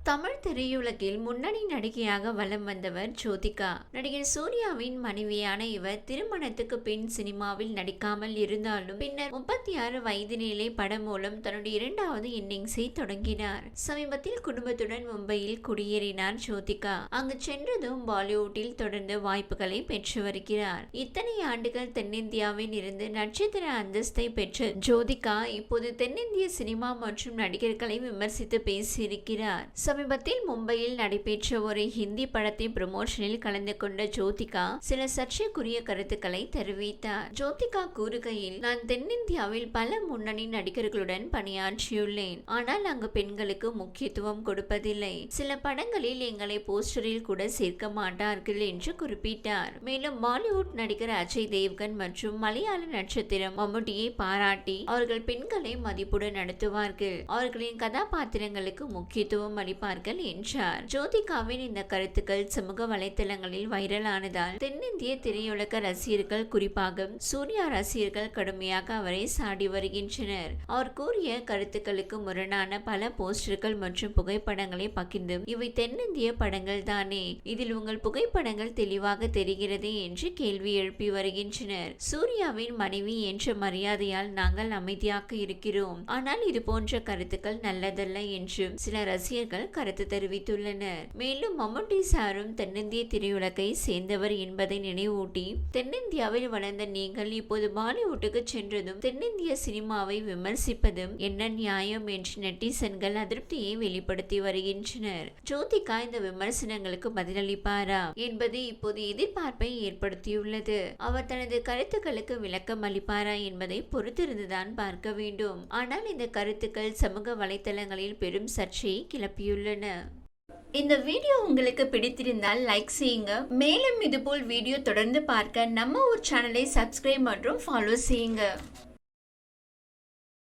தமிழ் திரையுலகில் முன்னணி நடிகையாக வலம் வந்தவர் ஜோதிகா. நடிகர் சூர்யாவின் மனைவியான இவர் திருமணத்துக்கு பின் சினிமாவில் நடிக்காமல் இருந்தாலும் பின்னர் 36 வயதினிலே படம் மூலம் தன்னுடைய இரண்டாவது இன்னிங்ஸை தொடங்கினார். சமீபத்தில் குடும்பத்துடன் மும்பையில் குடியேறினார் ஜோதிகா. அங்கு சென்றதும் பாலிவுட்டில் தொடர்ந்து வாய்ப்புகளை பெற்று வருகிறார். இத்தனை ஆண்டுகள் தென்னிந்தியாவில் இருந்து நட்சத்திர அந்தஸ்தை பெற்ற ஜோதிகா இப்போது தென்னிந்திய சினிமா மற்றும் நடிகர்களை விமர்சித்து பேசியிருக்கிறார். சமீபத்தில் மும்பையில் நடைபெற்ற ஒரு ஹிந்தி படத்தின் ப்ரமோஷனில் கலந்து கொண்ட ஜோதிகா சில சர்ச்சைக்குரிய கருத்துக்களை தெரிவித்தார். ஜோதிகா கூறுகையில், நான் தென்னிந்தியாவில் பல முன்னணி நடிகர்களுடன் பணியாற்றியுள்ளேன். ஆனால் அங்கு பெண்களுக்கு முக்கியத்துவம் கொடுப்பதில்லை. சில படங்களில் எங்களை போஸ்டரில் கூட சேர்க்க மாட்டார்கள் என்று குறிப்பிட்டார். மேலும் பாலிவுட் நடிகர் அஜய் தேவ்கன் மற்றும் மலையாள நட்சத்திரம் மம்முட்டியை பாராட்டி அவர்கள் பெண்களை மதிப்புடன் நடத்துவார்கள். அவர்களின் கதாபாத்திரங்களுக்கு முக்கியத்துவம் அளிப்பார்கள் என்றார். ஜோதிகாவின் இந்த கருத்துக்கள் சமூக வலைதளங்களில் வைரலானதால் தென்னிந்திய திரையுலக ரசிகர்கள், குறிப்பாக சூர்யா ரசிகர்கள் கடுமையாக அவரை சாடி வருகின்றனர். அவர் கூறிய கருத்துக்களுக்கு முரணான பல போஸ்டர்கள் மற்றும் புகைப்படங்களை பகிர்ந்து, இவை தென்னிந்திய படங்கள் தானே, இதில் உங்கள் புகைப்படங்கள் தெளிவாக தெரிகிறது என்று கேள்வி எழுப்பி வருகின்றனர். சூர்யாவின் மனைவி என்ற மரியாதையால் நாங்கள் அமைதியாக இருக்கிறோம். ஆனால் இது போன்ற கருத்துக்கள் நல்லதல்ல என்று சில ரசிகர்கள் கருத்து தெரிவித்துள்ளனர். மேலும் மம்முட்டி சாரும் தென்னிந்திய திரையுலகை சேர்ந்தவர் என்பதை நினைவூட்டி, தென்னிந்தியாவில் வளர்ந்த நீங்கள் இப்போது பாலிவுட்டுக்கு சென்றதும் தென்னிந்திய சினிமாவை விமர்சிப்பதும் என்ன நியாயம் என்று நெட்டிசன்கள் அதிருப்தியை வெளிப்படுத்தி வருகின்றனர். ஜோதிகா இந்த விமர்சனங்களுக்கு பதிலளிப்பாரா என்பது இப்போது எதிர்பார்ப்பை ஏற்படுத்தியுள்ளது. அவர் தனது கருத்துக்களுக்கு விளக்கம் அளிப்பாரா என்பதை பொறுத்திருந்துதான் பார்க்க வேண்டும். ஆனால் இந்த கருத்துக்கள் சமூக வலைதளங்களில் பெரும் சர்ச்சையை கிளப்பியுள்ளன. இந்த வீடியோ உங்களுக்கு பிடித்திருந்தால் லைக் செய்யுங்க. மேலும் இதுபோல் வீடியோ தொடர்ந்து பார்க்க நம்ம ஒரு சேனலை சப்ஸ்கிரைப் மற்றும் ஃபாலோ செய்யுங்க.